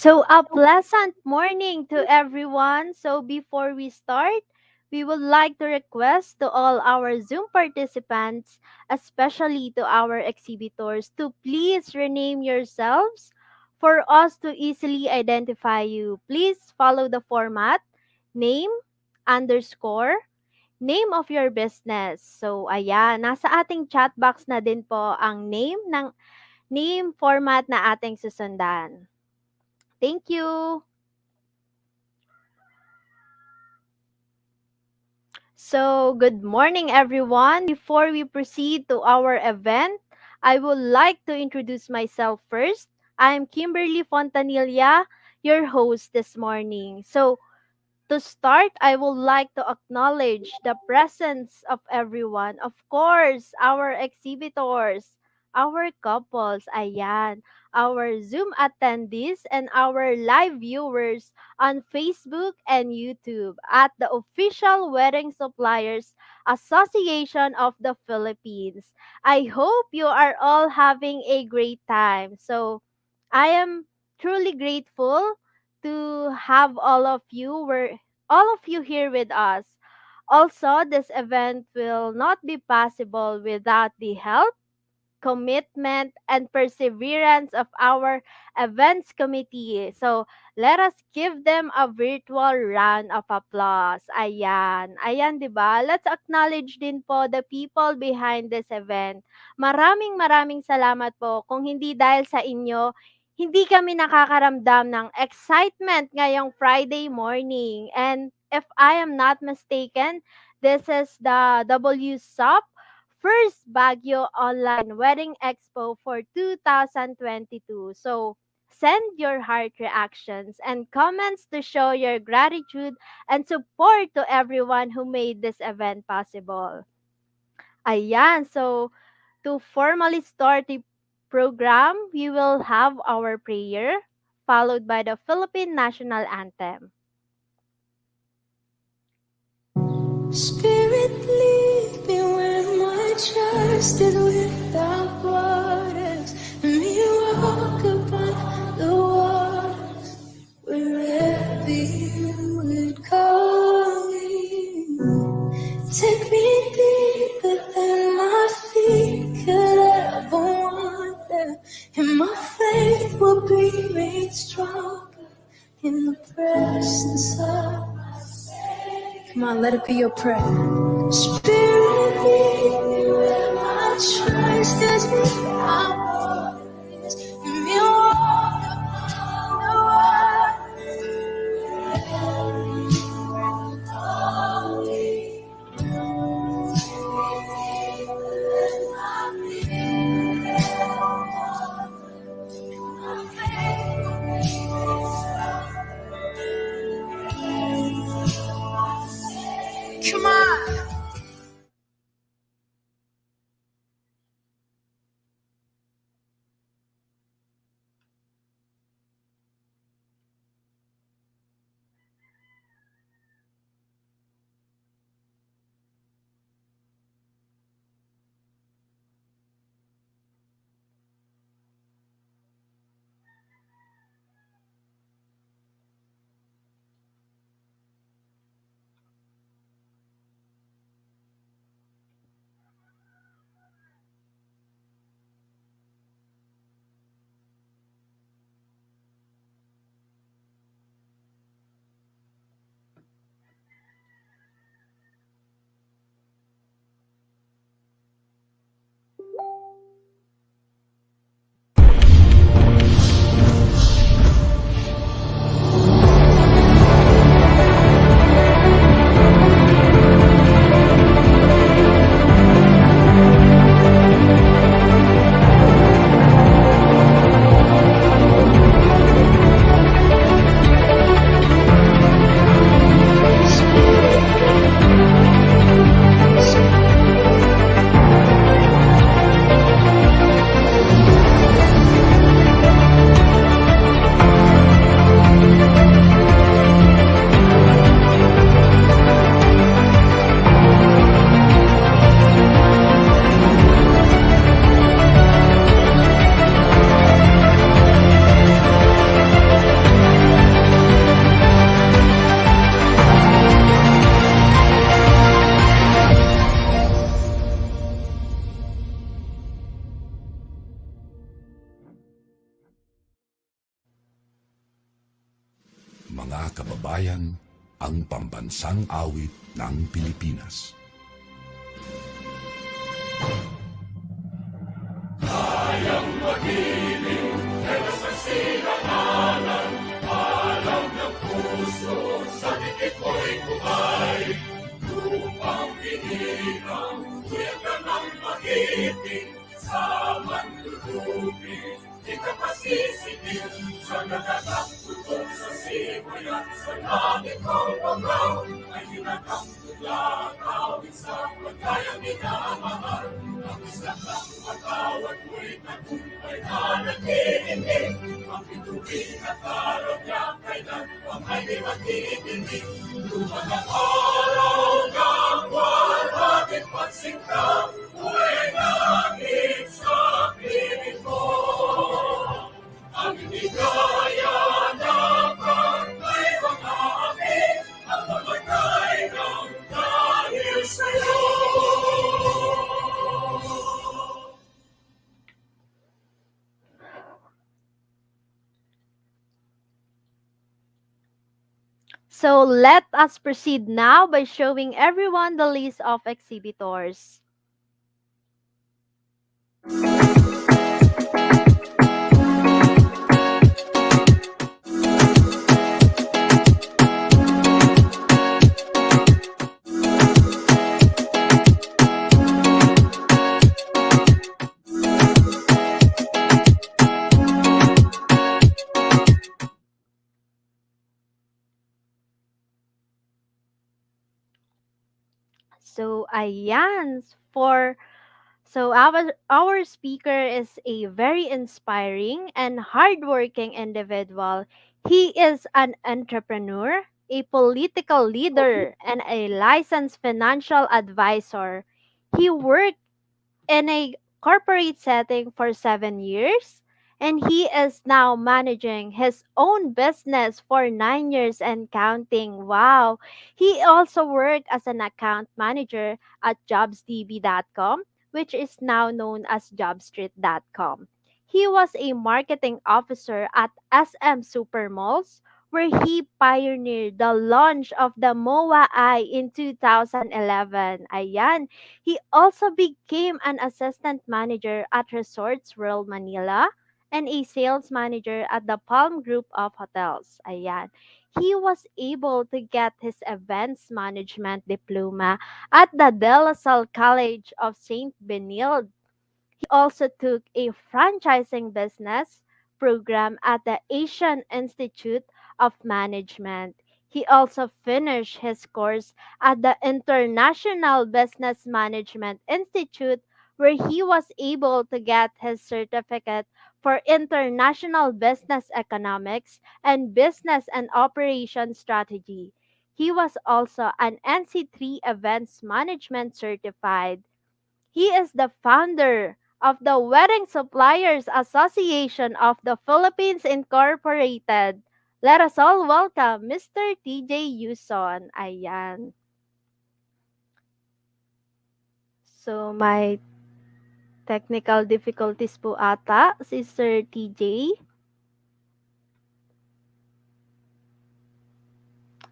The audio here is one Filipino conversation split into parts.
A pleasant morning to everyone. Before we start, we would like to request to all our Zoom participants, especially to our exhibitors, to please rename yourselves for us to easily identify you. Please follow the format name underscore name of your business. Ayan, nasa ating chat box na din po ang name format na ating susundan. Thank you. Good morning, everyone. Before we proceed to our event, I would like to introduce myself first. I'm Kimberly Fontanilla, your host this morning. To start, I would like to acknowledge the presence of everyone. Of course, our exhibitors, our couples, ayan, our Zoom attendees, and our live viewers on Facebook and YouTube at the official Wedding Suppliers Association of the Philippines. I hope you are all having a great time. I am truly grateful to have all of you here with us. Also, this event will not be possible without the help, commitment, and perseverance of our events committee. Let us give them a virtual round of applause. Ayan. Ayan, di ba? Let's acknowledge din po the people behind this event. Maraming maraming salamat po. Kung hindi dahil sa inyo, hindi kami nakakaramdam ng excitement ngayong Friday morning. And if I am not mistaken, this is the WSOP first Baguio Online Wedding Expo for 2022. Send your heart reactions and comments to show your gratitude and support to everyone who made this event possible. Ayan, to formally start the program, we will have our prayer followed by the Philippine National Anthem. Spirit, lead me where my trust is without borders. Let me walk upon the waters wherever you would call me. Take me deeper than my feet could ever wander, and my faith will be made stronger in the presence of. Come on, let it be your prayer. Spirit, lead me where my trust is without borders. Let me walk upon the Come on. bayan, ang pambansang awit ng Pilipinas. So let us proceed now by showing everyone the list of exhibitors. So ayan, for so our speaker is a very inspiring and hardworking individual. He is an entrepreneur, a political leader, and a licensed financial advisor. He worked in a corporate setting for 7 years, and he is now managing his own business for 9 years and counting. Wow. He also worked as an account manager at jobsdb.com, which is now known as jobstreet.com. He was a marketing officer at SM Supermalls, where he pioneered the launch of the MOA I in 2011. Ayan. He also became an assistant manager at Resorts World Manila and a sales manager at the Palm Group of Hotels. Ayan. He was able to get his events management diploma at the De La Salle College of St. Benilde. He also took a franchising business program at the Asian Institute of Management. He also finished his course at the International Business Management Institute, where he was able to get his certificate for international business economics and business and operation strategy. He was also an NC3 events management certified. He is the founder of the Wedding Suppliers Association of the Philippines Incorporated. Let us all welcome Mr. TJ Yuson. Ayan. So, may technical difficulties po ata si Sir TJ.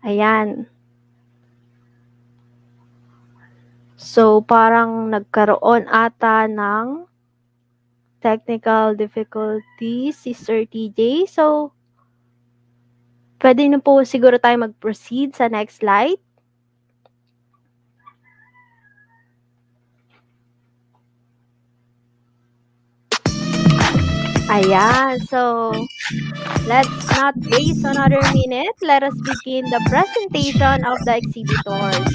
Ayan. So, parang nagkaroon ata ng technical difficulties si Sir TJ. So, pwede na po siguro tayo mag-proceed sa next slide. Ayan. So, let's not waste another minute. Let us begin the presentation of the exhibitors.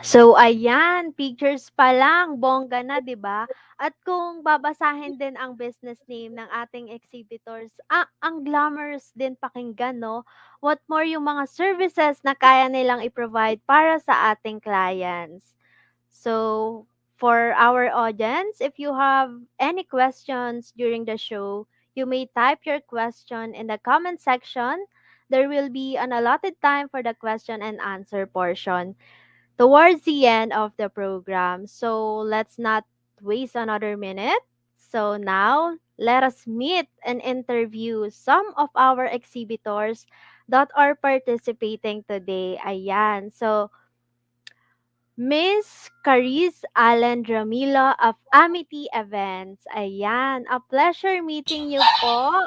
So, ayan, pictures pa lang, bongga na, 'di ba? At kung babasahin din ang business name ng ating exhibitors, ang glamorous din pakinggan, no? What more yung mga services na kaya nilang i-provide para sa ating clients. So, for our audience, if you have any questions during the show, you may type your question in the comment section. There will be an allotted time for the question and answer portion towards the end of the program. So let's not waste another minute. So now, let us meet and interview some of our exhibitors that are participating today. Ayan. So, Miss Caris Allen Dramila of Amity Events. Ayan. A pleasure meeting you po.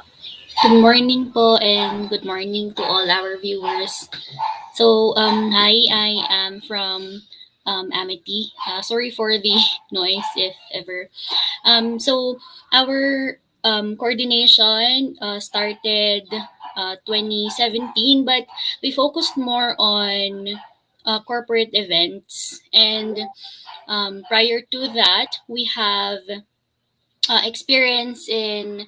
Good morning po and good morning to all our viewers. So, hi, I am from Amity. Sorry for the noise if ever. So, our coordination started 2017, but we focused more on corporate events. And prior to that, we have experience in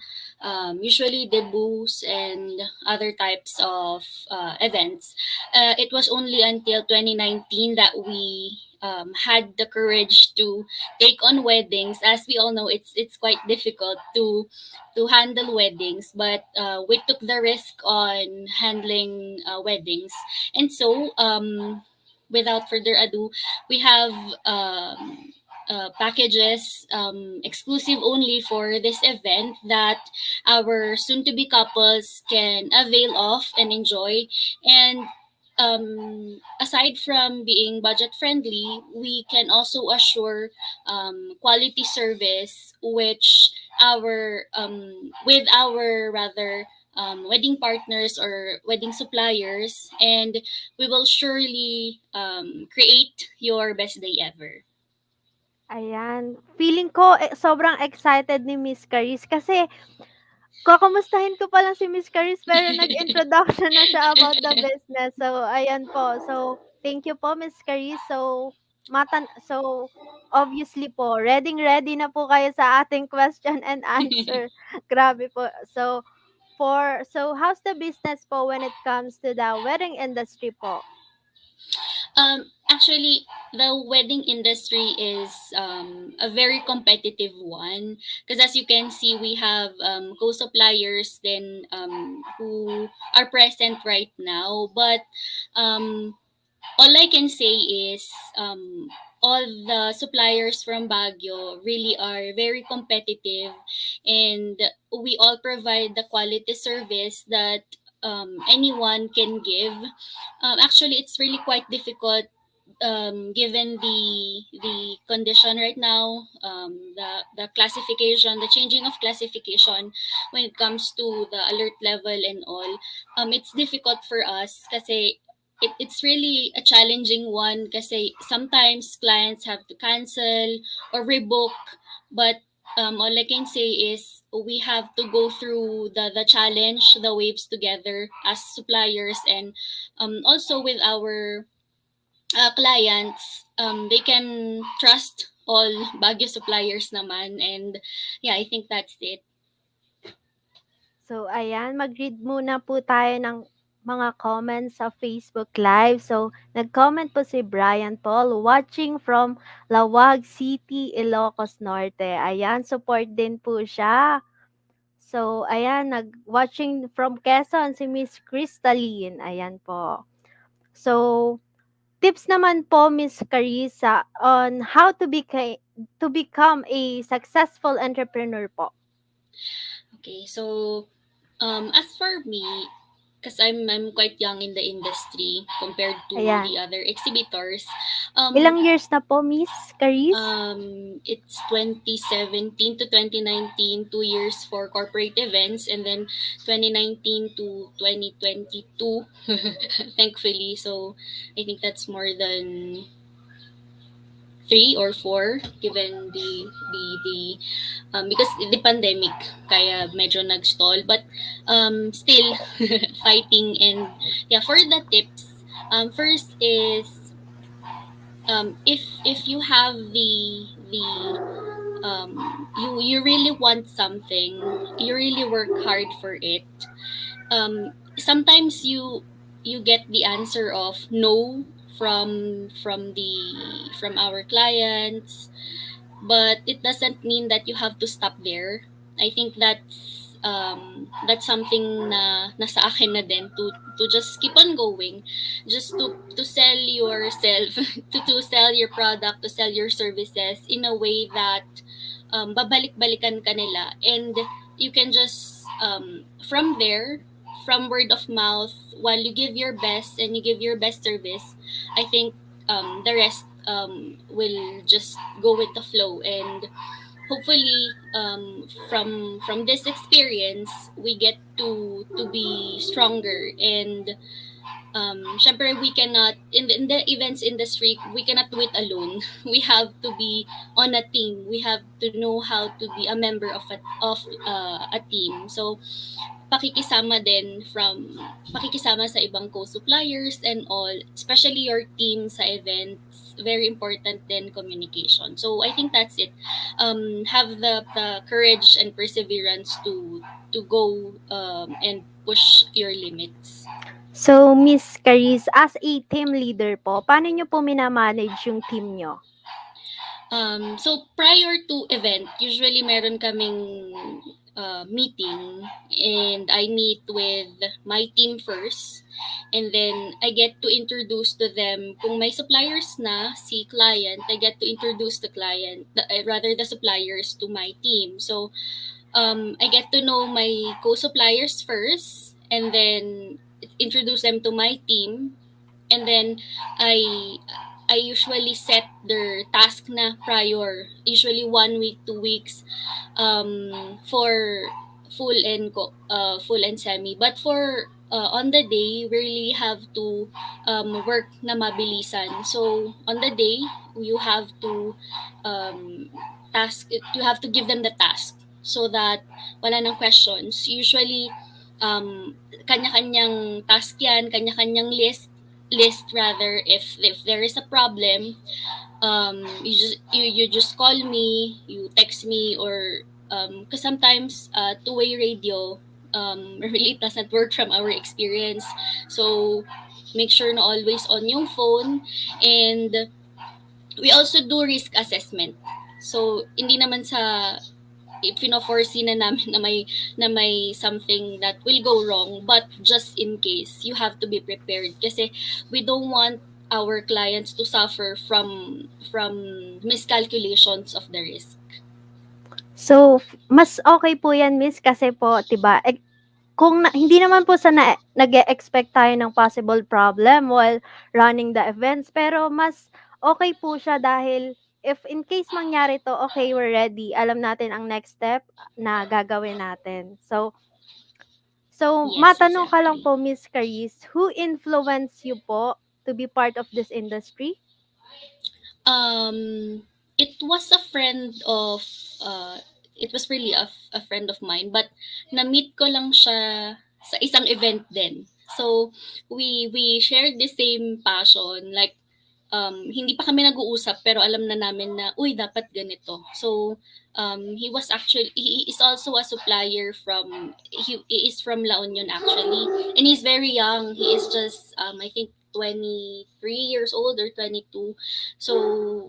usually debuts and other types of events. It was only until 2019 that we had the courage to take on weddings. As we all know, it's quite difficult to handle weddings, but we took the risk on handling weddings, and so without further ado, we have packages exclusive only for this event that our soon to be couples can avail of and enjoy. And aside from being budget friendly, we can also assure quality service, which our with our rather wedding partners or wedding suppliers, and we will surely create your best day ever. Ayan. Feeling ko sobrang excited ni Miss Caris kasi kakumustahin ko pa lang si Miss Caris pero nag-introduction na siya about the business. So, ayan po. So, thank you po Miss Caris. So obviously po, ready na po kayo sa ating question and answer. Grabe po. How's the business po when it comes to the wedding industry po? Actually, the wedding industry is a very competitive one, because as you can see, we have co-suppliers then who are present right now. But um, all I can say is all the suppliers from Baguio really are very competitive, and we all provide the quality service that anyone can give. Actually, it's really quite difficult given the condition right now, the classification, the changing of classification when it comes to the alert level and all. It's difficult for us kasi it's really a challenging one kasi sometimes clients have to cancel or rebook But all I can say is we have to go through the challenge, the waves together as suppliers, and also with our clients. They can trust all Baguio suppliers naman, and yeah, I think that's it. So ayan, mag-read muna po tayo ng mga comments sa Facebook Live. So, nag-comment po si Brian Paul, watching from Lawag City, Ilocos Norte. Ayan, support din po siya. So, ayan, watching from Quezon si Miss Crystalline. Ayan po. So, tips naman po, Miss Carissa, on how to become a successful entrepreneur po. Okay, so as for me, because I'm quite young in the industry compared to Ayan. the other exhibitors, Ilang um, years na po, Miss Caris? it's 2017 to 2019, 2 years for corporate events, and then 2019 to 2022, thankfully. So I think that's more than 3 or 4, given the because the pandemic, kaya medyo nag-stall, but still fighting. And yeah, for the tips, first is, if you have you really want something, you really work hard for it. Sometimes you get the answer of no from our clients, but it doesn't mean that you have to stop there. I think that's something na nasa akin na din, to just keep on going, just to sell yourself, to sell your product, to sell your services in a way that babalik-balikan ka nila, and you can just from there, from word of mouth, while you give your best and you give your best service, I think the rest will just go with the flow. And hopefully, from this experience, we get to be stronger. And syempre, we cannot, in the events industry, we cannot do it alone. We have to be on a team. We have to know how to be a member of a team. So pakikisama sa ibang co-suppliers and all, especially your team sa events, very important din communication. So I think that's it. Have the courage and perseverance to go and push your limits. So, Miss Caris, as a team leader po, paano niyo po minamanage yung team niyo? So prior to event, usually meron kaming meeting, and I meet with my team first, and then I get to introduce to them, kung may suppliers na si client, I get to introduce the client, rather the suppliers, to my team. So I get to know my co-suppliers first, and then introduce them to my team, and then I I usually set their task na prior, usually 1 week, 2 weeks, for full and semi. But for on the day, we really have to work na mabilisan. So on the day, you have to um, you have to give them the task, so that wala nang questions. Usually, kanya-kanyang task yan, kanya-kanyang list rather. If there is a problem, you just call me, you text me, or because sometimes two-way radio really doesn't work from our experience. So make sure na always on yung phone. And we also do risk assessment. So hindi naman sa foresee na namin na may something that will go wrong, but just in case, you have to be prepared, kasi we don't want our clients to suffer from miscalculations of the risk. So, mas okay po yan, Miss, kasi po, 'di ba, kung hindi naman po sa nag-e-expect tayo ng possible problem while running the events, pero mas okay po siya dahil if in case mangyari 'to, okay, we're ready. Alam natin ang next step na gagawin natin. So Yes, matanong ka lang exactly. po, Miss Caris, who influenced you po to be part of this industry? um it was a friend of uh it was really a friend of mine, but na-meet ko lang siya sa isang event din. So we shared the same passion, like hindi pa kami nag-uusap pero alam na namin na uy dapat ganito. So he is also a supplier from he is from La Union actually, and he's very young. He is just I think 23 years old or 22. So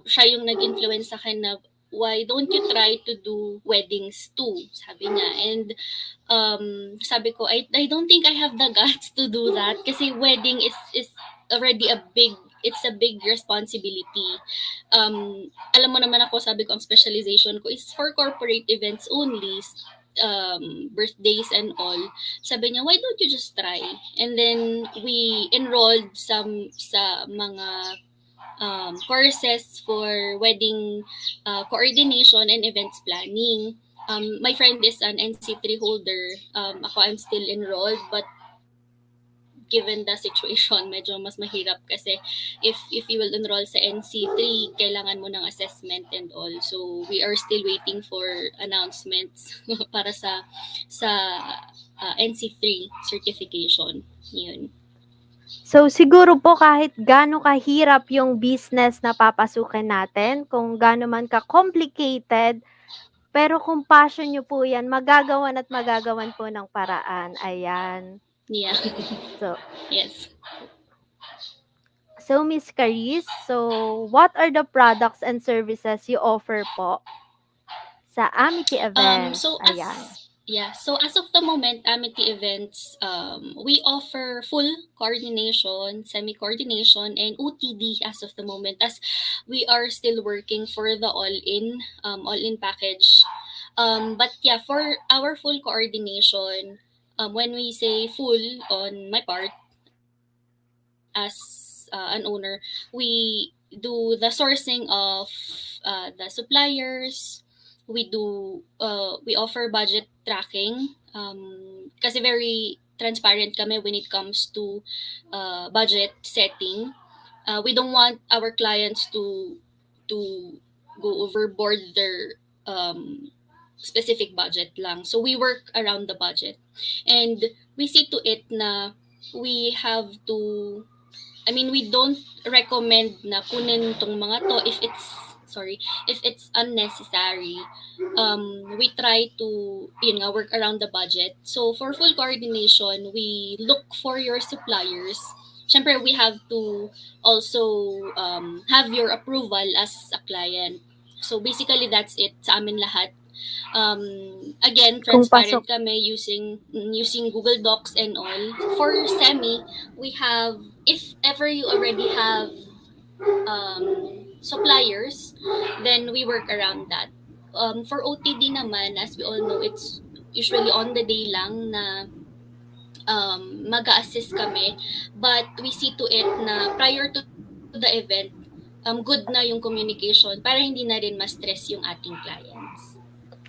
siya yung nag-influence sa akin na why don't you try to do weddings too, sabi niya. And sabi ko, I don't think I have the guts to do that kasi wedding is already it's a big responsibility. Alam mo naman ako, sabi ko, ang specialization ko is for corporate events only, birthdays and all. Sabi niya, why don't you just try? And then we enrolled sa mga courses for wedding coordination and events planning. My friend is an NC3 holder. Ako, I'm still enrolled, but given the situation, medyo mas mahirap kasi if you will enroll sa NC3, kailangan mo ng assessment and all. So we are still waiting for announcements para sa NC3 certification. Yun. So, siguro po kahit gaano kahirap yung business na papasukin natin, kung gaano man ka-complicated, pero kung passion niyo po 'yan, magagawan at magagawan po ng paraan, ayan. Yeah. So Yes. so Miss Caris, so what are the products and services you offer po sa Amity Events? So Ayan. as of the moment, Amity Events, we offer full coordination, semi-coordination, and OTD as of the moment, as we are still working for the all-in package. But yeah, for our full coordination, when we say full on my part as an owner, we do the sourcing of the suppliers. We offer budget tracking kasi very transparent kami when it comes to budget setting. We don't want our clients to go overboard their specific budget lang. So we work around the budget. And we see to it na we have to we don't recommend na kunin tong mga to if it's unnecessary. We try to work around the budget. So for full coordination, we look for your suppliers. Siyempre, we have to also have your approval as a client. So basically, that's it sa amin lahat. Again, Kung pasok transparent kami using Google Docs and all. For semi, we have, if ever you already have suppliers, then we work around that. For OTD naman, as we all know, it's usually on the day lang na mag-assist kami. But we see to it na prior to the event, good na yung communication para hindi na rin ma-stress yung ating clients.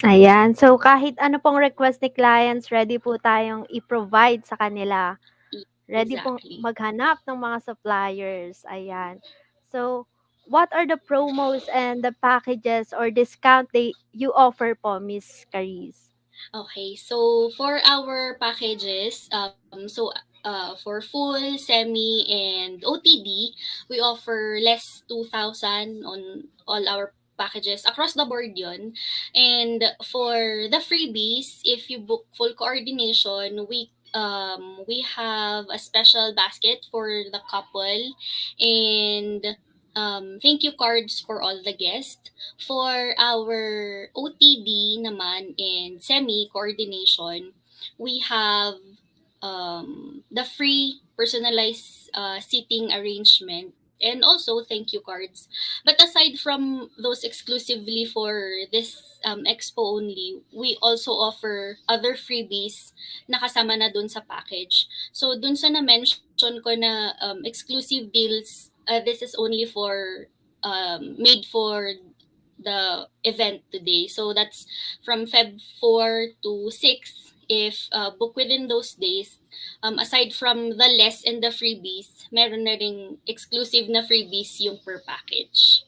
ayan. So, kahit ano pong request ni clients, ready po tayong i-provide sa kanila. Ready pong Exactly. maghanap ng mga suppliers, ayan. So, what are the promos and the packages or discount you offer po, Miss Caris? Okay, so for our packages, for full, semi, and OTD, we offer less 2,000 on all our packages across the board yon. And for the freebies, if you book full coordination, we have a special basket for the couple, and thank you cards for all the guests. For our OTD naman and semi coordination, we have the free personalized seating arrangement and also thank you cards. But aside from those exclusively for this expo only, we also offer other freebies na kasama na dun sa package. So dun sa na-mention ko na exclusive deals, this is only for made for the event today. So that's from Feb 4 to 6. If book within those days, aside from the less and the freebies, meron na ring exclusive na freebies yung per package.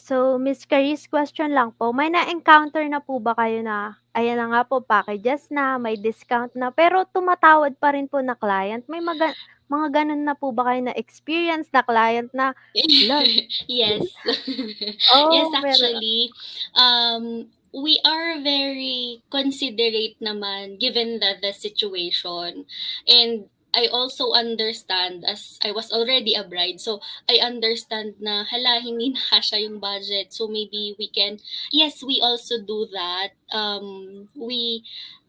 So, Miss Caris, question lang po, may na-encounter na po ba kayo na, ayan na nga po, packages na, may discount na, pero tumatawad pa rin po na client? May mga ganun na po ba kayo na experience na client na, hala, Yes. Yes, oh, meron. actually, we are very considerate naman given the situation. And I also understand, as I was already a bride, so I understand na hala, hindi na kasya yung budget. So maybe we can, yes, we also do that. We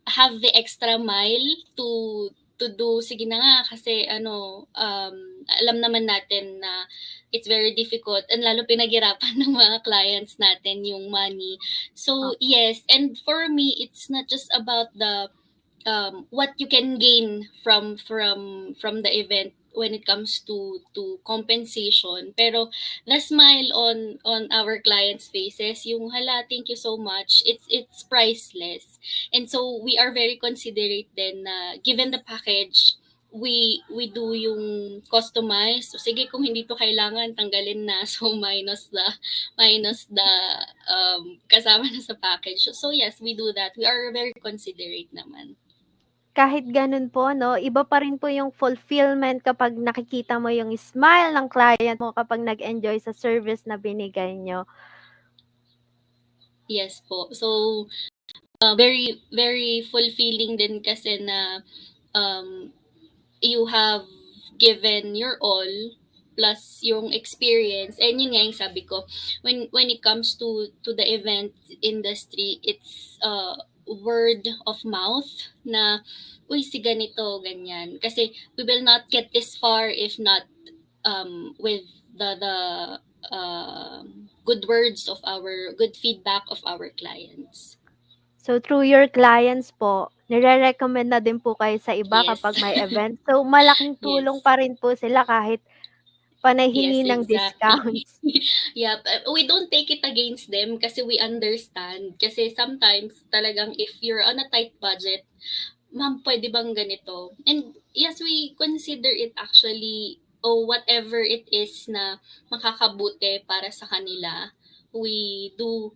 have the extra mile to do, sige na nga, kasi ano, alam naman natin na it's very difficult and lalo pinaghirapan ng mga clients natin yung money. So yes, and for me, it's not just about the what you can gain from the event when it comes to compensation, pero the smile on our clients faces, yung hala, thank you so much, it's priceless. And so we are very considerate then na given the package, we do yung customize. So sige, kung hindi to kailangan, tanggalin na. So minus the kasama na sa package. So yes, we do that. We are very considerate naman. Kahit ganun po 'no, iba pa rin po yung fulfillment kapag nakikita mo yung smile ng client mo kapag nag-enjoy sa service na binigay niyo. Yes po. So very very fulfilling din kasi na um, you have given your all plus yung experience. And yun nga yung sabi ko, when it comes to the event industry, it's word of mouth na uy, si ganito, ganyan. Kasi we will not get this far if not with the good words of our good feedback of our clients. So, through your clients po, nire-recommend na din po kayo sa iba Yes. kapag may event. So, malaking tulong Yes. pa rin po sila kahit panay Yes, hingi ng exactly. discounts. Yeah, we don't take it against them kasi we understand. Kasi sometimes talagang if you're on a tight budget, ma'am, pwede bang ganito? And yes, we consider it actually, o whatever it is na makakabuti para sa kanila. We do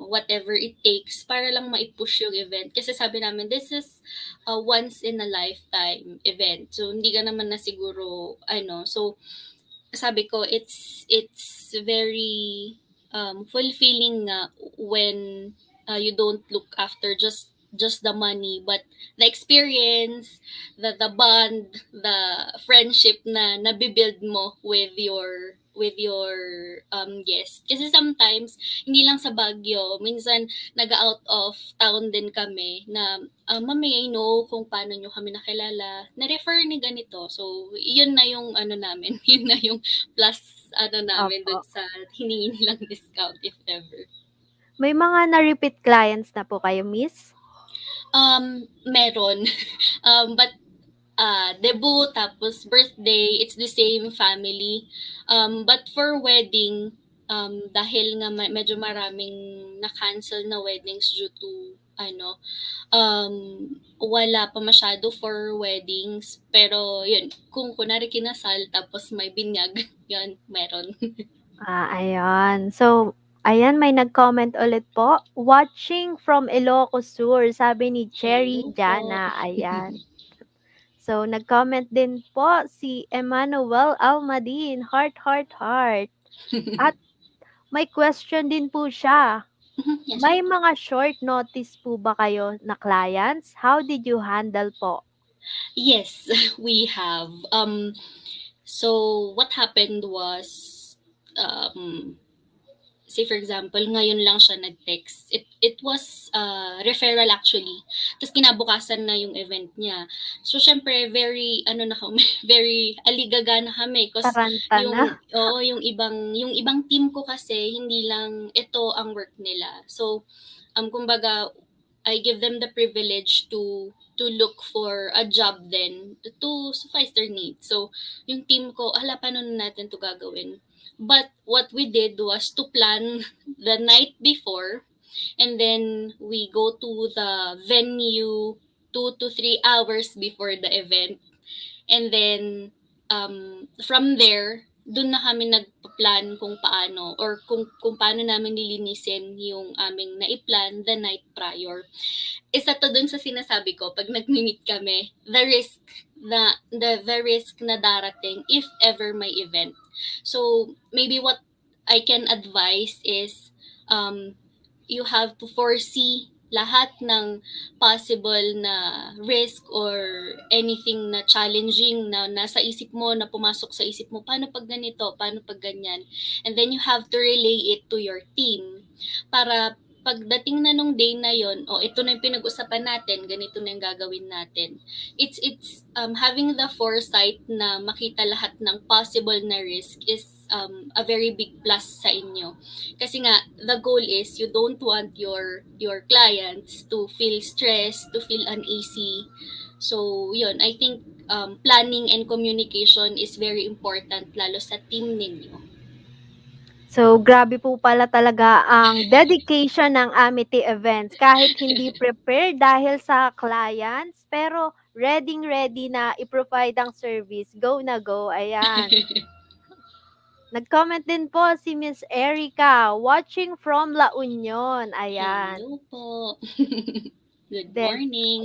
whatever it takes para lang maipush yung event. Kasi sabi namin, this is a once in a lifetime event. So, hindi ka naman na siguro, ano, so, sabi ko, it's very fulfilling nga when you don't look after just the money, but the experience, the bond, the friendship na nabibuild mo with your guest. Kasi sometimes hindi lang sa Baguio, minsan nag-out of town din kami na ma'am, may I know kung paano nyo kami nakilala, na-refer ni ganito. So, yun na yung ano namin, yun na yung plus ano namin Opo. dun sa hiningi nilang discount if ever. May mga na-repeat clients na po kayo, miss? Meron. But debut tapos birthday, it's the same family. But for wedding, dahil nga medyo maraming na-cancel na weddings due to ano, um, wala pa masyado for weddings. Pero yun, kung kunwari kinasal tapos may binyag, yun, meron. Ayan. So, ayan may nag-comment ulit po, "Watching from Ilocos Sur," sabi ni Cherry Hello po. Jana, ayan. So, nag-comment din po si Emmanuel Almadin, heart, heart, heart. At may question din po siya. Yes po. May mga short notice po ba kayo na clients? How did you handle po? Yes, we have. So what happened was, um, say for example, ngayon lang siya nag-text. It was referral actually. Tapos kinabukasan na yung event niya. So syempre very ano na kami, very aligaga na kami kasi Taranta na? yung ibang team ko kasi hindi lang ito ang work nila. So kumbaga I give them the privilege to look for a job then to suffice their needs. So, yung team ko, hala, paano na natin to gagawin? But what we did was to plan the night before, and then we go to the venue 2 to 3 hours before the event. And then from there, dun na kami nagpa-plan kung paano or kung paano namin lilinisin yung aming naiplan the night prior. Isa to dun sa sinasabi ko pag nag-meet kami, the risk na darating if ever may event. So maybe what I can advise is um you have to foresee lahat ng possible na risk or anything na challenging na nasa isip mo, na pumasok sa isip mo, paano pag ganito, paano pag ganyan. And then you have to relay it to your team para pagdating na nung day na yon, oh, ito na yung pinag-usapan natin, ganito na yung gagawin natin. It's having the foresight na makita lahat ng possible na risk is a very big plus sa inyo. Kasi nga the goal is you don't want your clients to feel stressed, to feel uneasy. So yun, I think planning and communication is very important lalo sa team ninyo. So, grabe po pala talaga ang dedication ng Amity Events. Kahit hindi prepared dahil sa clients, pero ready na i-provide ang service. Go na go. Ayan. Nag-comment din po si Miss Erica, watching from La Union. Ayan. Hello po. Good Then, morning.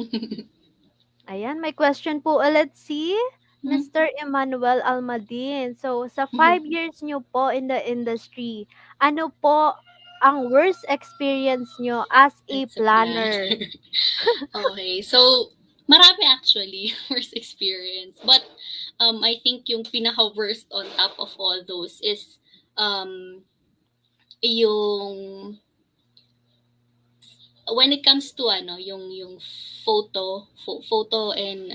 ayan, may question po ulit si Mhm. Mr. Emmanuel Almadin. So, sa Mhm. 5 years nyo po in the industry, ano po ang worst experience nyo as a It's a plan. planner? Okay. So, marami actually worst experience. But I think yung pinaka-worst on top of all those is um, yung when it comes to yung photo and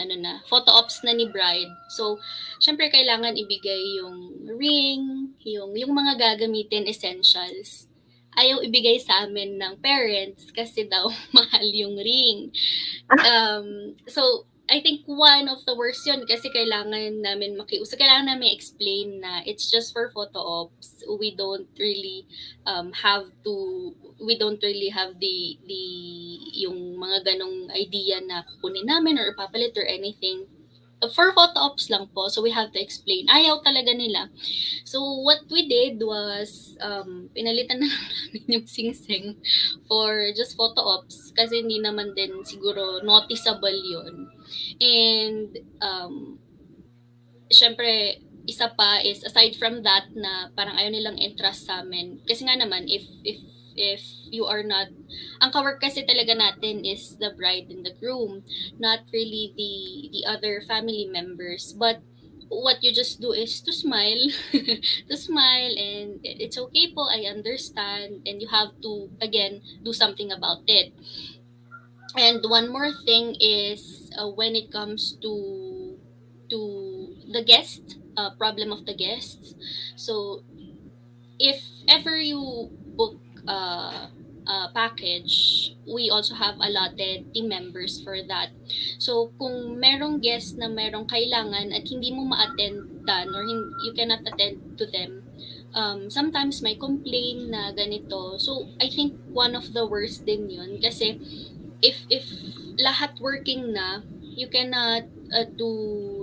photo ops na ni bride. So syempre kailangan ibigay yung ring, yung mga gagamitin essentials. Ayaw ibigay sa amin ng parents kasi daw mahal yung ring. So I think one of the worst yun kasi kailangan namin makiusap, kailangan namin explain na it's just for photo ops. We don't really have the yung mga ganong idea na kukunin namin or ipapalit or anything. For photo ops lang po, so we have to explain. Ayaw talaga nila. So what we did was pinalitan na lang namin yung singsing for just photo ops kasi hindi naman din siguro noticeable yun. And syempre, isa pa is aside from that na parang ayaw nilang entrust sa amin. Kasi nga naman, if you are not, ang kawork kasi talaga natin is the bride and the groom, not really the other family members. But what you just do is to smile, to smile, and it's okay po, I understand, and you have to, again, do something about it. And one more thing is when it comes to the guest, problem of the guests. So if ever you book a package, we also have allotted team members for that. So kung merong guest na merong kailangan at hindi mo ma-attend dan or you cannot attend to them, sometimes may complain na ganito. So I think one of the worst din yun kasi if lahat working na, you cannot do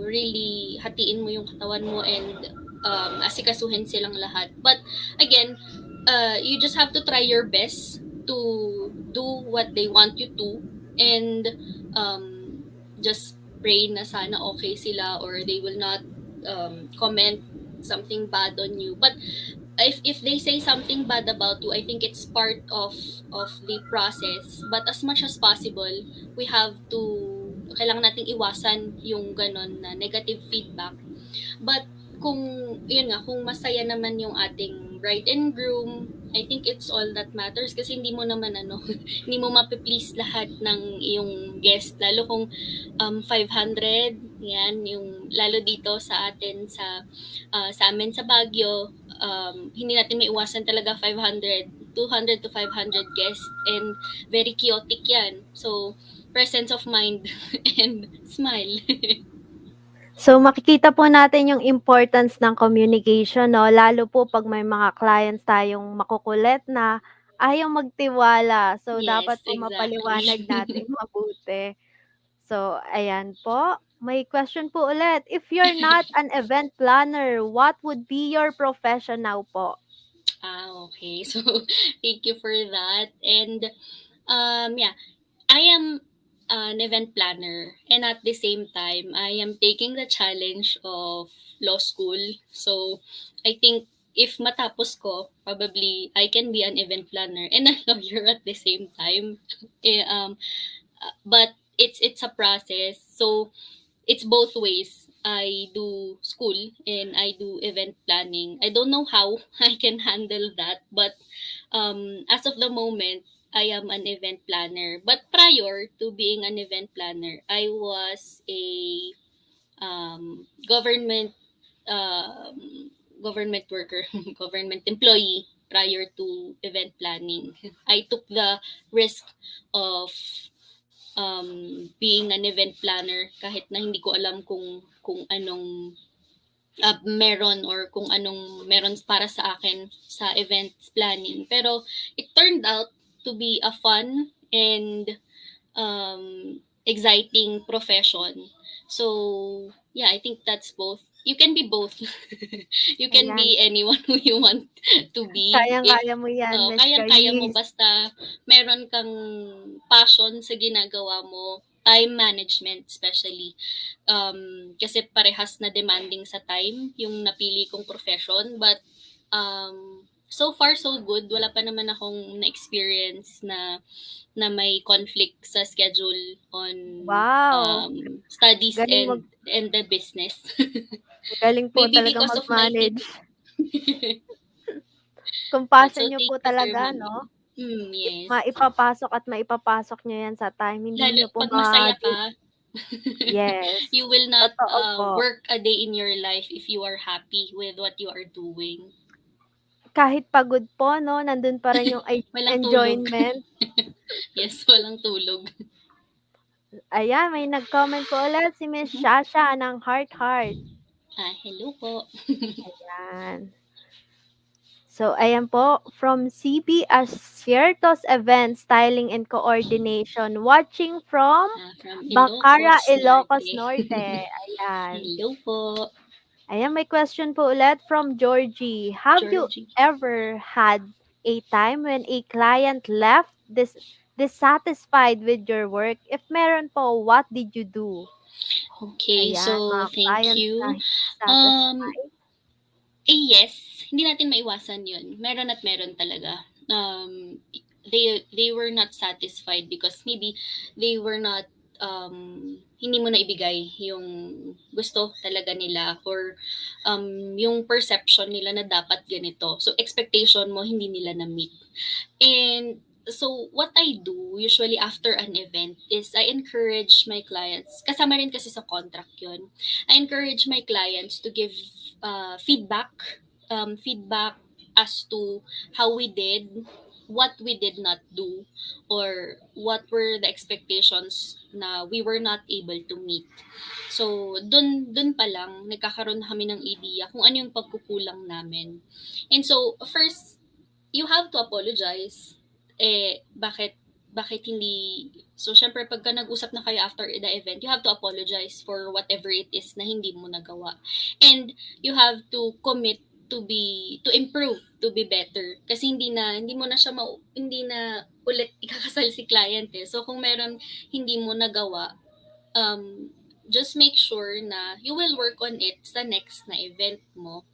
really hatiin mo yung katawan mo and asikasuhin silang lahat. But again, you just have to try your best to do what they want you to, and um, just pray na sana okay sila or they will not comment something bad on you. But if they say something bad about you, I think it's part of the process. But as much as possible, we have to kailangan nating iwasan yung ganon na negative feedback. But kung yun nga, kung masaya naman yung ating bride and groom, I think it's all that matters kasi hindi mo naman hindi mo mape-please lahat ng iyong guest lalo kung 500 yan yung lalo dito sa atin sa amin sa Baguio, hindi natin maiwasan talaga 200 to 500 guests and very chaotic yan. So presence of mind and smile. So, makikita po natin yung importance ng communication, 'no? Lalo po 'pag may mga clients tayong makukulit na ayaw magtiwala. So, dapat Yes, po mapaliwanag exactly. natin mabuti. So, ayan po. May question po ulit. If you're not an event planner, what would be your profession now po? Okay. So thank you for that. And yeah, I am an event planner, and at the same time, I am taking the challenge of law school. So I think if matapos ko, probably I can be an event planner and a lawyer at the same time. Eh, but it's a process. So it's both ways. I do school and I do event planning. I don't know how I can handle that, but as of the moment, I am an event planner. But prior to being an event planner, I was a government um, government worker, government employee prior to event planning. I took the risk of being an event planner kahit na hindi ko alam kung anong meron or kung anong meron para sa akin sa events planning. Pero it turned out to be a fun and exciting profession. So yeah, I think that's both. You can be both. You can Ayan. be anyone who you want to be if Kayang-kaya mo yan, Miss kayang-kaya mo Charisse. basta meron kang passion sa ginagawa mo, time management especially. Kasi parehas na demanding sa time yung napili kong profession, but so far so good. Wala pa naman akong na-experience na may conflict sa schedule on Wow! studies Galing mag and the business. galing po Maybe talaga because of my mag-manage. kid. Kung But passion so niyo po thank you, Sir talaga Mommy. 'no, Yes. maipapasok at maipapasok niyo yan sa time, hindi Lalo niyo po pag masaya ka, yes, you will not totoo po. work a day in your life if you are happy with what you are doing. Kahit pagod po 'no, nandun pa rin yung Walang tulog. enjoyment. Yes, walang tulog. Ayan, may nag-comment po ulit si Miss Mhm. Shasha ng heart heart. Hello po. Ayan. So, ayan po, from CB Aciertos Event Styling and Coordination, watching from From Bacara, Ilocos Ilocos Norte. Norte. Ayan. Hello po, Ayan, may question po ulit from Georgie. Have you Georgie. ever had a time when a client left dissatisfied with your work? If meron po, what did you do? Okay, Ayan, so mga thank clients na you. hindi Um, satisfied. yes, hindi natin maiwasan yun. Meron at meron talaga. They were not satisfied because maybe they were not hindi mo na ibigay yung gusto talaga nila or yung perception nila na dapat ganito. So expectation mo hindi nila na meet. And so what I do usually after an event is I encourage my clients, kasama rin kasi sa contract yun, I encourage my clients to give feedback as to how we did, what we did not do, or what were the expectations na we were not able to meet. So, dun pa lang, nagkakaroon kami ng idea kung ano yung pagkukulang namin. And so, first, you have to apologize. Bakit hindi, so syempre pagka nag-usap na kayo after the event, you have to apologize for whatever it is na hindi mo nagawa. And you have to commit to improve, to be better. Kasi hindi mo na siya hindi na ulit ikakasal si client eh. So kung meron hindi mo nagawa, um, just make sure na you will work on it sa next na event mo.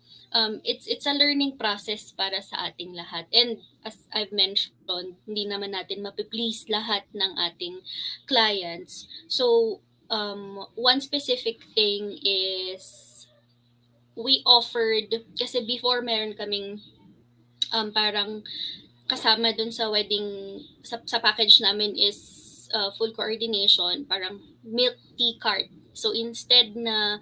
It's a learning process para sa ating lahat. And as I've mentioned, hindi naman natin mapiplease lahat ng ating clients. So, one specific thing is we offered, kasi before meron kaming parang kasama dun sa wedding, sa package namin is full coordination, parang milk tea cart. So instead na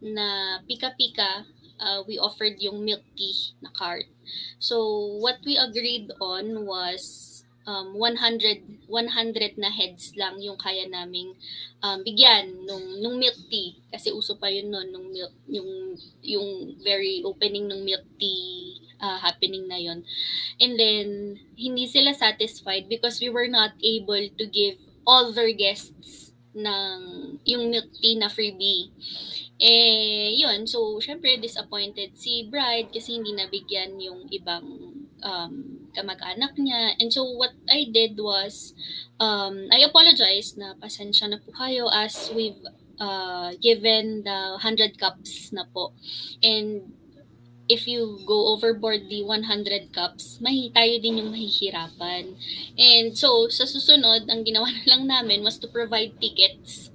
na pika-pika, we offered yung milk tea na cart. So what we agreed on was 100 na heads lang yung kaya naming bigyan nung milk tea, kasi uso pa yun noon nung milk yung very opening ng milk tea happening na yon. And then, hindi sila satisfied because we were not able to give all their guests ng yung milk tea na freebie. Eh, yun. So, syempre, disappointed si bride kasi hindi nabigyan yung ibang kamag-anak niya. And so, what I did was, I apologized na pasensya na po kayo as we've given the 100 cups na po. And if you go overboard the 100 cups, tayo din yung mahihirapan. And so, sa susunod, ang ginawa na lang namin was to provide tickets.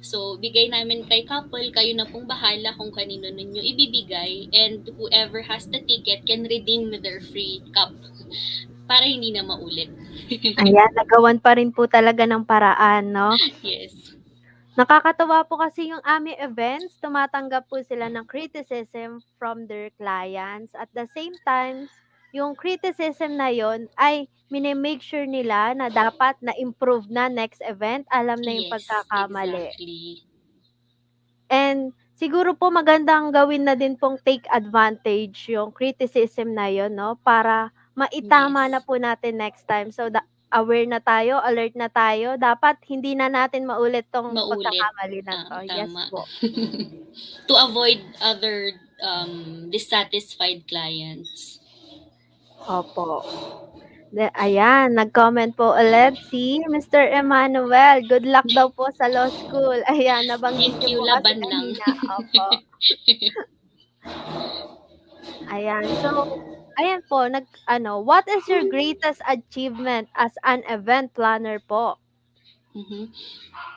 So, bigay namin kay couple, kayo na pong bahala kung kanino ninyo ibibigay. And whoever has the ticket can redeem their free cup para hindi na maulit. Ayan, nagawan pa rin po talaga ng paraan 'no? Yes. Nakakatuwa po kasi yung aming events, tumatanggap po sila ng criticism from their clients. At the same times, yung criticism na yon ay mini-make sure nila na dapat na-improve na next event, alam na yung Yes, pagkakamali. exactly. And siguro po magandang gawin na din pong take advantage yung criticism na yon 'no, para maitama na Yes. po natin next time. So, aware na tayo, alert na tayo, dapat hindi na natin maulit 'tong Maulit. pagkakamali na 'to. Yes Tama. po. To avoid other dissatisfied clients. Opo. Ayan, nag-comment po ulit si Mr. Emmanuel. Good luck daw po sa law school. Ayan, nabanggit Thank niyo you, po kasi laban lang. kanina. Opo. Ayan. So, ayan po, what is your greatest achievement as an event planner po? Mhm.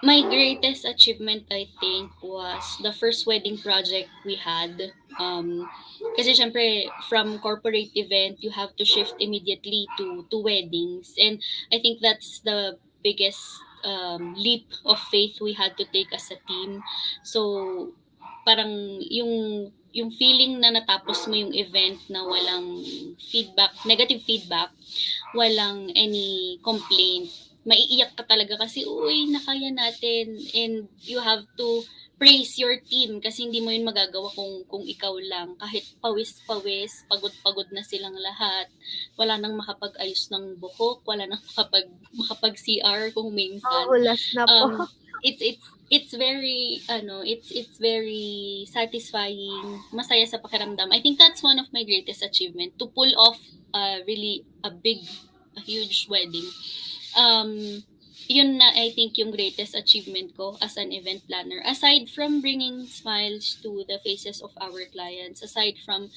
My greatest achievement, I think, was the first wedding project we had. Kasi syempre, from corporate event, you have to shift immediately to weddings. And I think that's the biggest leap of faith we had to take as a team. So, parang yung feeling na natapos mo yung event na walang feedback, negative feedback, walang any complaint, maiiyak ka talaga kasi, uy, nakaya natin. And you have to praise your team kasi hindi mo yun magagawa kung ikaw lang. Kahit pawis-pawis, pagod-pagod na silang lahat. Wala nang makapag-ayos ng buhok, wala nang makapag-CR kung minsan. Mahuhulas na po. It's very it's very satisfying, masaya sa pakiramdam. I think that's one of my greatest achievement, to pull off really a huge wedding. um Yun na, I think, yung greatest achievement ko as an event planner, aside from bringing smiles to the faces of our clients, aside from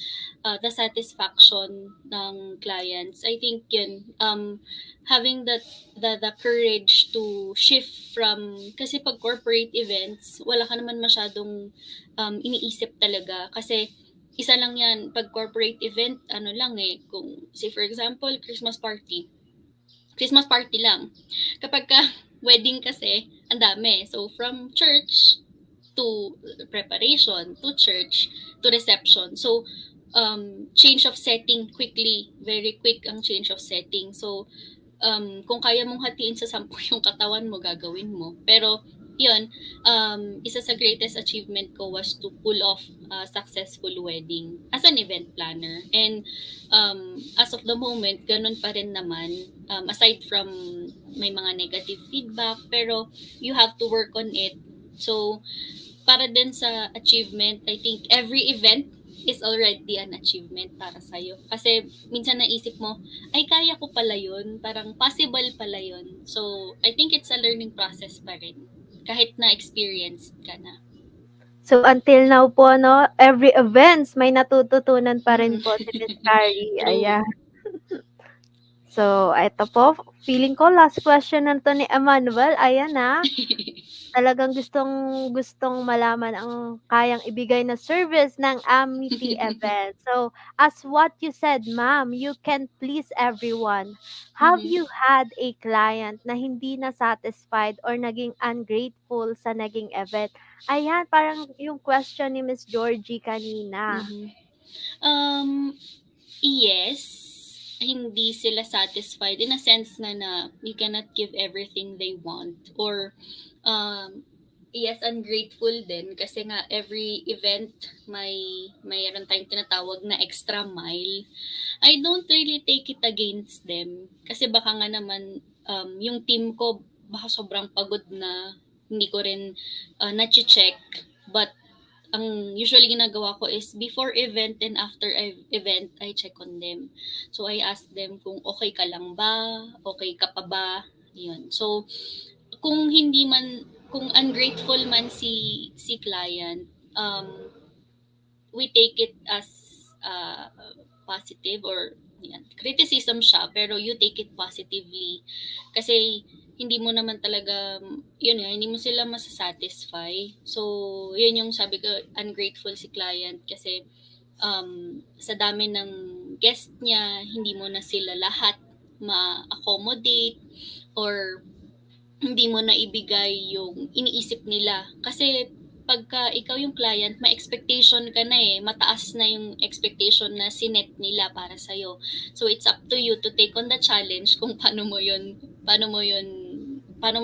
the satisfaction ng clients. I think yun, having the courage to shift from, kasi pag corporate events, wala ka naman masyadong iniisip talaga kasi isa lang yan. Pag corporate event, ano lang eh, kung say for example Christmas party lang. Kapag ka wedding kasi, ang dami. So, from church to preparation, to church, to reception. So, change of setting quickly. Very quick ang change of setting. So, kung kaya mong hatiin sa 10 yung katawan mo, gagawin mo. Pero, yun, isa sa greatest achievement ko was to pull off a successful wedding as an event planner. And as of the moment, ganun pa rin naman. Aside from may mga negative feedback, pero you have to work on it. So, para din sa achievement, I think every event is already an achievement para sa'yo. Kasi minsan naisip mo, ay kaya ko pala yun, parang possible pala yun. So, I think it's a learning process pa rin, kahit na experienced ka na. So, until now po 'no, every events may natututunan pa rin Mm. po si Miss Carrie, True. ayan. So, eto po, feeling ko last question na 'to ni Emmanuel, ayan na. Talagang gustong-gustong malaman ang kayang ibigay na service ng Amity event. So, as what you said, ma'am, you can please everyone. Have Mhm. you had a client na hindi na satisfied or naging ungrateful sa naging event? Ayan, parang yung question ni Miss Georgie kanina. Mhm. Um, yes, hindi sila satisfied in a sense na you cannot give everything they want, or um, yes, ungrateful din kasi nga every event mayroon tayong tinatawag na extra mile. I don't really take it against them kasi baka nga naman yung team ko baka sobrang pagod na, hindi ko rin na-check. But ang usually ginagawa ko is before event and after event, I check on them. So I ask them kung okay ka lang ba, okay ka pa ba, yun. So kung hindi man, kung ungrateful man si client, we take it as positive, or yan, criticism siya, pero you take it positively. Kasi hindi mo naman talaga, yun nga, hindi mo sila masasatisfy. So, yun yung sabi ko, ungrateful si client kasi sa dami ng guest niya, hindi mo na sila lahat ma-accommodate, or hindi mo na ibigay yung iniisip nila. Kasi pagka ikaw yung client, may expectation ka na eh. Mataas na yung expectation na sinet nila para sa'yo. So it's up to you to take on the challenge kung paano mo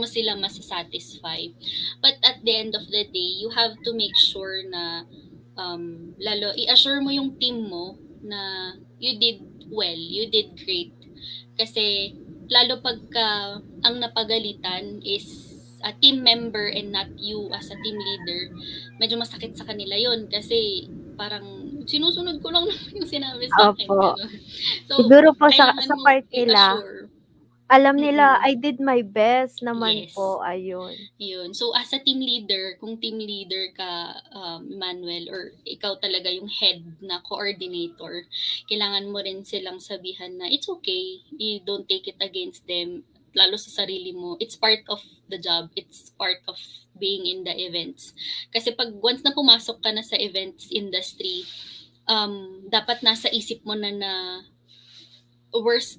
sila masasatisfy. But at the end of the day, you have to make sure na lalo, i-assure mo yung team mo na you did well, you did great. Kasi lalo pagka ang napagalitan is a team member and not you as a team leader, medyo masakit sa kanila yon kasi parang sinusunod ko lang naman yung sinabi sa akin, Opo. gano'n. So, Siguro po kailangan sa mong part nila, i-assure. alam nila, Mm. I did my best naman Yes. po, ayun. Yun. So, as a team leader, kung team leader ka, Manuel, or ikaw talaga yung head na coordinator, kailangan mo rin silang sabihan na it's okay. You don't take it against them, lalo sa sarili mo. It's part of the job. It's part of being in the events. Kasi pag once na pumasok ka na sa events industry, dapat nasa isip mo na na worst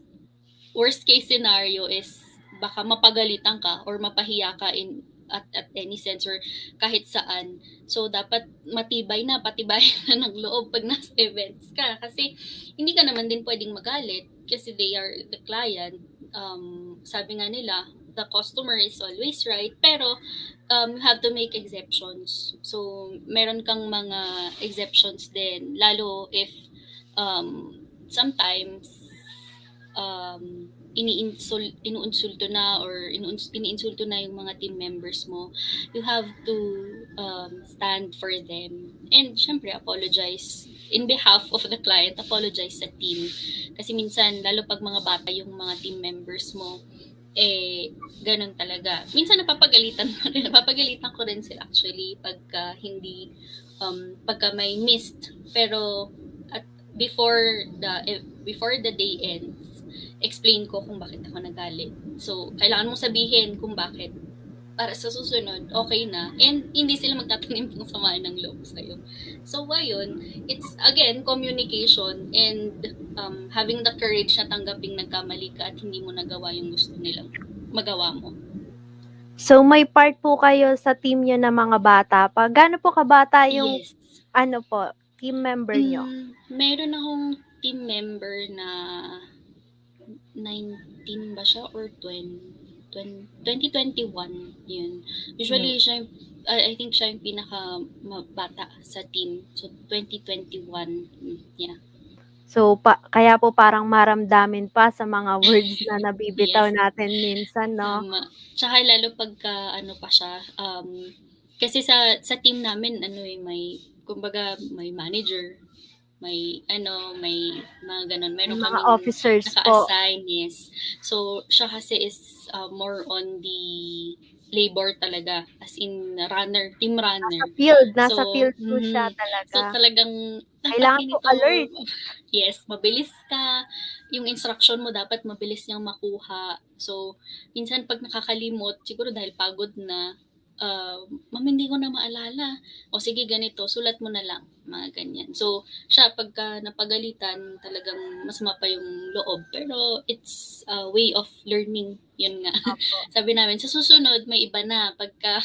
worst case scenario is baka mapagalitan ka or mapahiya ka at any sense or kahit saan. So, dapat matibay na, patibay na ng loob pag nasa events ka. Kasi, hindi ka naman din pwedeng magalit kasi they are the client. Sabi nga nila, the customer is always right. Pero, you have to make exceptions. So, meron kang mga exceptions din. Lalo if sometimes inuinsulto na or iniinsulto na yung mga team members mo, you have to stand for them. And syempre, apologize. In behalf of the client, apologize sa team. Kasi minsan, lalo pag mga bata yung mga team members mo, eh, ganun talaga. Minsan napapagalitan ko rin. Napapagalitan ko rin sila actually pagka hindi, pagka may missed. Pero, at before the day ends, explain ko kung bakit ako nagalit. So, kailangan mong sabihin kung bakit. Para sa susunod, okay na. And hindi sila magtatanim ng sama ng loob sa'yo. So, ayun, it's, again, communication and having the courage na tanggaping nagkamali ka at hindi mo nagawa yung gusto nilang magawa mo. So, may part po kayo sa team niyo na mga bata pa. Gaano po kabata yung Yes. ano po, team member niyo? Meron akong team member na 19 ba siya or 2021 yun. Usually siya yung, I think siya yung pinaka bata sa team. So 2021, yeah. So, kaya po parang maramdamin pa sa mga words na nabibitaw Yes, natin minsan, 'no? tama. Tsaka lalo pagka ano pa siya, kasi sa team namin ano eh, may kumbaga may manager, may mga ganun. May Meron mga kaming officers po. naka-assign, yes. So, siya kasi is more on the labor talaga. As in, runner, team runner. Nasa field po siya So talaga. talagang dapat Kailangan po ganito, alert. yes, mabilis ka. Yung instruction mo dapat mabilis niyang makuha. So, minsan pag nakakalimot, siguro dahil pagod na, ma'am, hindi ko na maalala. O sige, ganito, sulat mo na lang. Mga ganyan. So, siya, pagka napagalitan, talagang masama pa yung loob. Pero, it's a way of learning. Yun nga. Opo. Sabi namin, sa susunod, may iba na. Pagka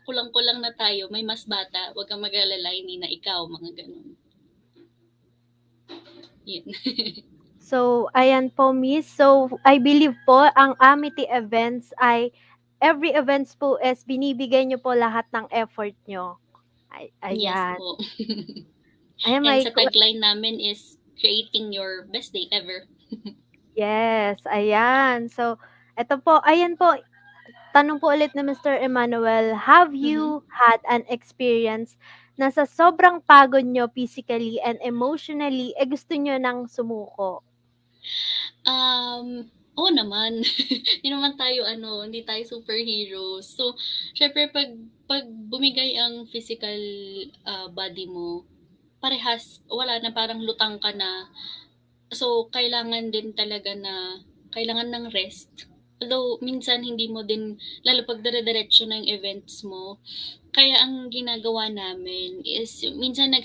kulang-kulang na tayo, may mas bata, huwag kang mag-alala, hindi na ikaw, mga ganun. Yun. So, ayan po, Miss. So, I believe po, ang Amity Events ay every events po is binibigay niyo po lahat ng effort niyo. Yes Ayan. po. Ayan, And may sa tagline namin is creating your best day ever. yes, ayan. So, eto po, ayan po, tanong po ulit ni Mr. Emmanuel, have Mhm. you had an experience na sa sobrang pagod nyo physically and emotionally, gusto nyo nang sumuko? Oo naman. Hindi naman tayo ano, hindi tayo superheroes. So, syempre pag bumigay ang physical, body mo, parehas wala na, parang lutang ka na. So, kailangan din talaga na kailangan ng rest. Although minsan hindi mo din, lalo 'pag dire-diretso na yung events mo, kaya ang ginagawa namin is minsan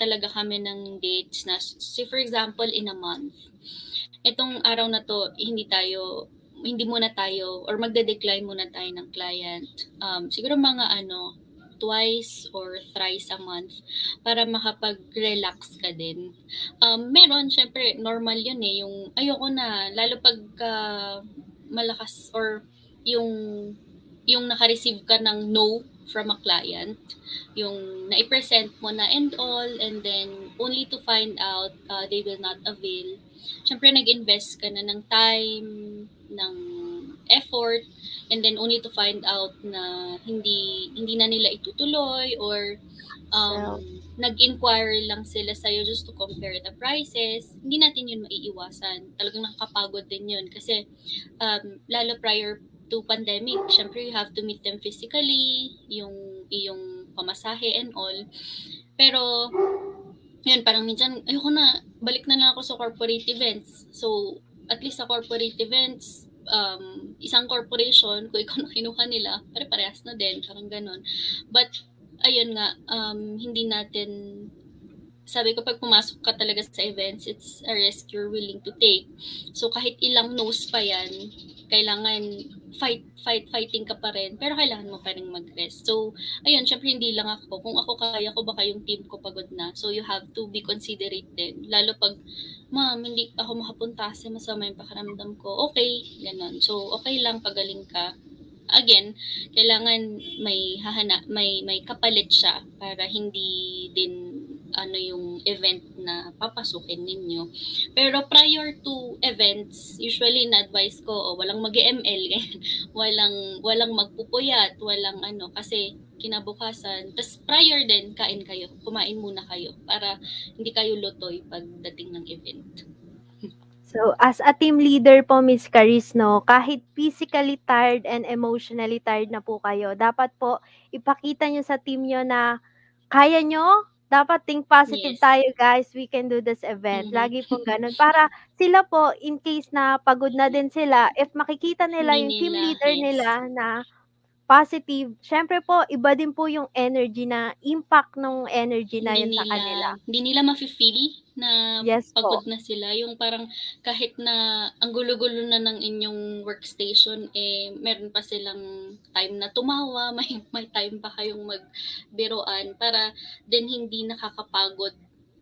talaga kami ng dates na say for example in a month, itong araw na 'to hindi muna tayo or magde-decline muna tayo ng client. Siguro mga ano, twice or thrice a month para makapag-relax ka din. Meron siyempre normal 'yun, eh, yung ayoko na lalo pagka malakas or yung naka-receive ka ng no from a client, yung nai-present mo na and all, and then only to find out, they will not avail. Siyempre nag-invest ka na ng time, ng effort, and then only to find out na hindi na nila itutuloy, or So, nag-inquire lang sila sa'yo just to compare the prices. Hindi natin yun maiiwasan. Talagang nakakapagod din yun kasi lalo prior to pandemic, syempre you have to meet them physically, yung iyong pamasahe and all. Pero yun, parang minsan ayoko na, balik na lang ako sa corporate events. So at least sa corporate events, isang corporation, kung ikaw na kinuha nila, pare-parehas na din, parang ganun. But ayun nga, hindi natin, sabi ko, pag pumasok ka talaga sa events, it's a risk you're willing to take. So kahit ilang no's pa yan, kailangan fighting ka pa rin, pero kailangan mo pa rin mag-rest. So, ayun, syempre hindi lang ako. Kung ako kaya ko, baka yung team ko pagod na. So, you have to be considerate din. Lalo pag, ma'am, hindi ako makapunta kasi masama yung pakiramdam ko. Okay, ganun. So, okay lang, pagaling ka. Again, kailangan may kapalit siya para hindi din ano yung event na papasukin ninyo. Pero prior to events, usually na-advise ko, walang mag-ML, walang magpupuyat, walang ano, kasi kinabukasan. Tas prior din, kain kayo, kumain muna kayo para hindi kayo lutoy pagdating ng event. so as a team leader po, Miss Caris, no, kahit physically tired and emotionally tired na po kayo, dapat po ipakita nyo sa team nyo na kaya nyo. Dapat think positive Yes. tayo, guys. We can do this event. Mhm. Lagi pong ganun. Para sila po, in case na pagod na din sila, if makikita nila Hindi yung team nila, leader yes. nila na positive, syempre po, iba din po yung energy na, impact ng energy na Hindi yun sa nila kanila. hindi nila mafi-feel na Yes pagod po. na sila, yung parang kahit na ang gulo-gulo na ng inyong workstation, eh, meron pa silang time na tumawa, may time pa kayong magbiruan para din hindi nakakapagod.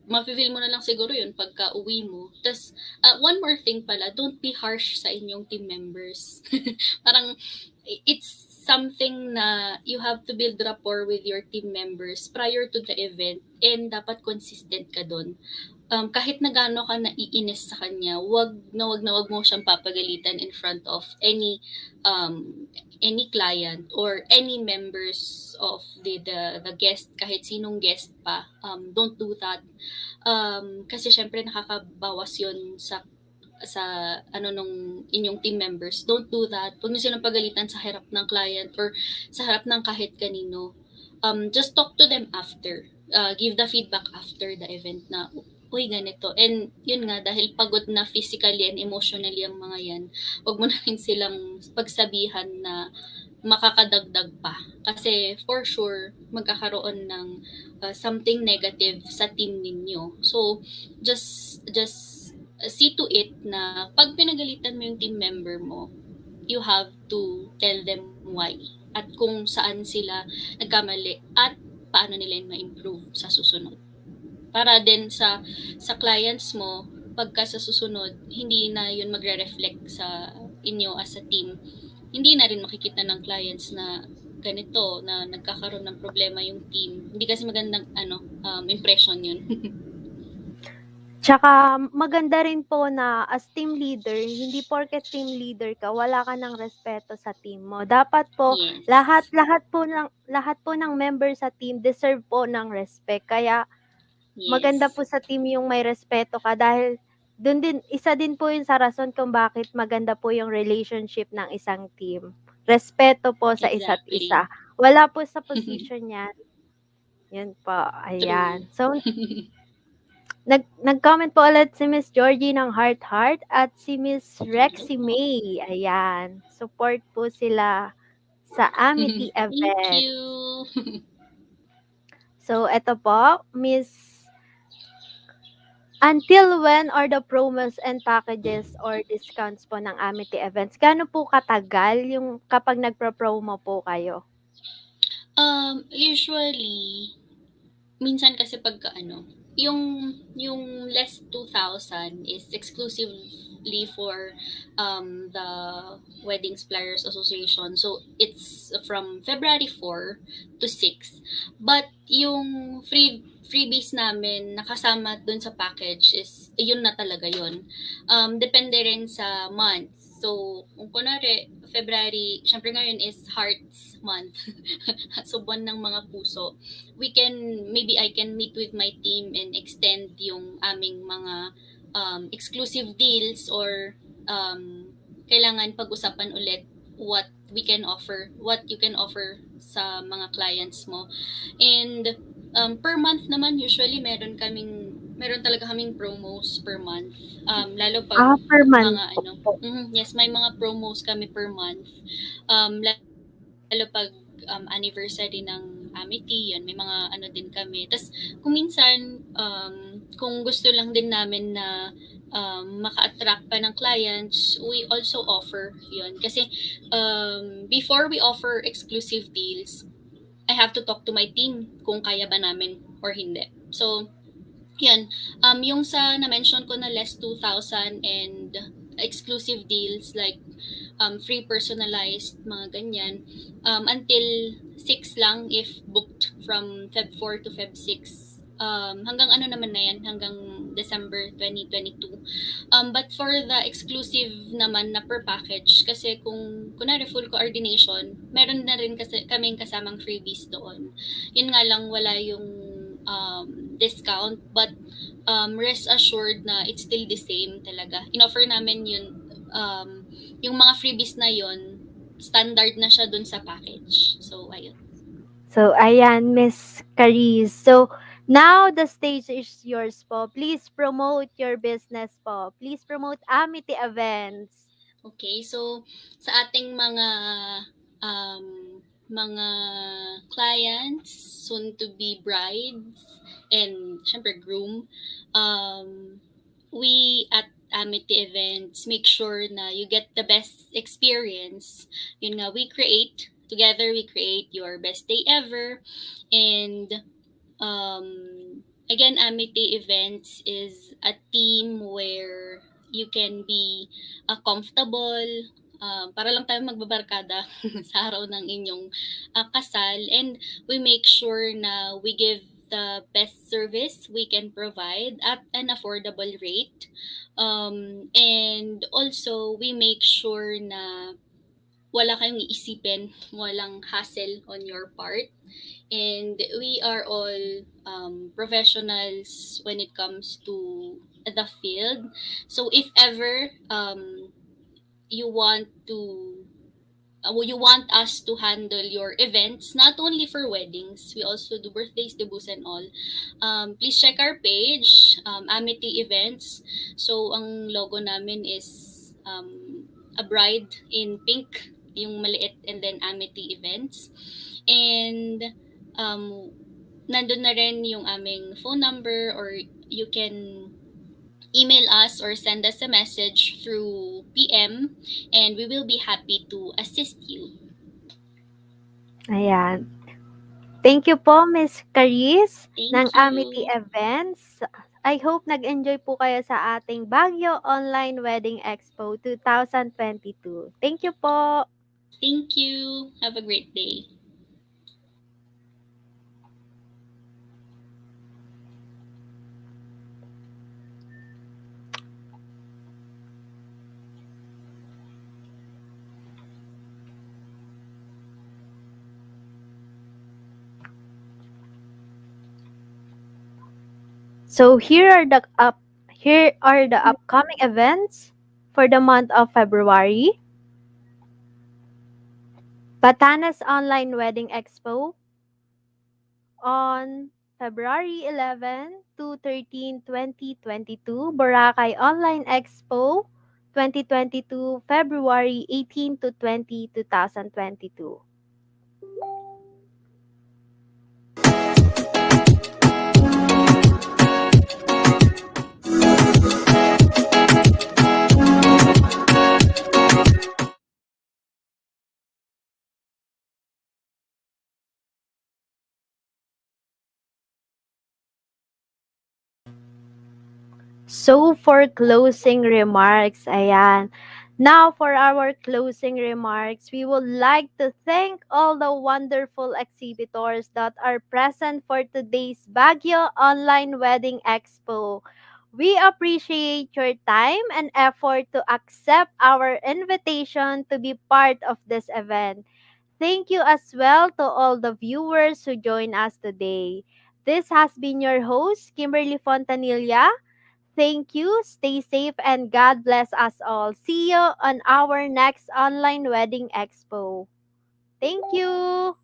Mafi-feel mo na lang siguro yun pagka-uwi mo. Tas, one more thing pala, don't be harsh sa inyong team members. Parang it's something na you have to build rapport with your team members prior to the event, and dapat consistent ka doon. Kahit na gaano ka naiinis sa kanya, wag mo siyang papagalitan in front of any client or any members of the guest, kahit sinong guest pa. Don't do that. Kasi syempre nakakabawas yun sa ano nung inyong team members. Don't do that. Huwag niyo silang pagalitan sa harap ng client or sa harap ng kahit kanino. Just talk to them after. Give the feedback after the event na, uy, ganito. And yun nga, dahil pagod na physically and emotionally ang mga yan, huwag mo na rin silang pagsabihan na makakadagdag pa. Kasi for sure, magkakaroon ng something negative sa team ninyo. So, just see to it na pag pinagalitan mo yung team member mo, you have to tell them why at kung saan sila nagkamali at paano nila yun ma-improve sa susunod. Para din sa clients mo, pagka sa susunod, hindi na yun magre-reflect sa inyo as a team. Hindi na rin makikita ng clients na ganito, na nagkakaroon ng problema yung team. Hindi kasi magandang impression yun. Tsaka maganda rin po na as team leader, hindi porket team leader ka wala ka ng respeto sa team mo. Dapat po lahat Yes. lahat po ng member sa team deserve po ng respect. Kaya maganda Yes. po sa team yung may respeto ka dahil dun din isa din po yun sa rason kung bakit maganda po yung relationship ng isang team. Respeto po sa isa't Exactly. isa. Wala po sa position yan. Yun po, True. ayan. So, nag-comment po ulit si Miss Georgie ng Heart Heart at si Miss Hello Rexy po. May. Ayan. Support po sila sa Amity Thank event. you. So, eto po, Miss, until when are the promos and packages or discounts po ng Amity events? Gaano po katagal yung kapag nagpo-promo po kayo? Usually, minsan kasi pagka ano, yung less 2,000 is exclusively for the Wedding Suppliers Association. So it's from February 4 to 6. But yung freebies namin nakasama dun sa package is yun na talaga yun. Depende rin sa month. So, kung kunwari, February, syempre ngayon is Hearts Month. So, buwan ng mga puso, maybe I can meet with my team and extend yung aming mga exclusive deals, or kailangan pag-usapan ulit what you can offer sa mga clients mo. And per month naman, usually meron talaga kaming promos per month. Lalo pag Per month mga po ano, po. yes, may mga promos kami per month. Lalo pag anniversary ng Amity, yan, may mga ano din kami. Tapos, kung minsan, kung gusto lang din namin na maka-attract pa ng clients, we also offer yun. Kasi, before we offer exclusive deals, I have to talk to my team kung kaya ba namin or hindi. So, yan. Yung sa na-mention ko na less 2,000 and exclusive deals like free personalized, mga ganyan, until 6 lang if booked from Feb 4 to Feb 6. Hanggang ano naman na yan, hanggang December 2022. But for the exclusive naman na per package, kasi kung kunwari full coordination, meron na rin kasi kaming kasamang freebies doon. Yun nga lang, wala yung discount, but rest assured na it's still the same talaga. In-offer namin yun, yung mga freebies na yun, standard na siya dun sa package. So, ayun. So, ayan, Miss Caris. So, now the stage is yours po. Please promote your business po. Please promote Amity events. Okay, so sa ating um, mga clients, soon to be brides, and syempre groom, we at Amity Events make sure na you get the best experience. Yun nga, we create your best day ever. And again, Amity Events is a team where you can be comfortable, para lang tayo magbabarkada sa araw ng inyong kasal. And we make sure na we give the best service we can provide at an affordable rate. And also, we make sure na wala kayong iisipin, walang hassle on your part. And we are all professionals when it comes to the field. So if ever you want to you want us to handle your events, not only for weddings, we also do birthdays, debuts, and all. Please check our page, Amity Events. So, ang logo namin is a bride in pink, yung maliit, and then Amity Events. And um, nandun na rin yung aming phone number, or you can email us or send us a message through PM, and we will be happy to assist you. Ayan. Thank you po, Miss Caris ng Thank Amity you. Events. I hope nag-enjoy po kayo sa ating Baguio Online Wedding Expo 2022. Thank you po. Thank you. Have a great day. So here are the upcoming events for the month of February. Batanes Online Wedding Expo on February 11 to 13, 2022. Boracay Online Expo 2022, February 18 to 20, 2022. So for closing remarks, ayan. Now for our closing remarks, we would like to thank all the wonderful exhibitors that are present for today's Baguio Online Wedding Expo. We appreciate your time and effort to accept our invitation to be part of this event. Thank you as well to all the viewers who joined us today. This has been your host, Kimberly Fontanilla. Thank you, stay safe, and God bless us all. See you on our next online wedding expo. Thank you.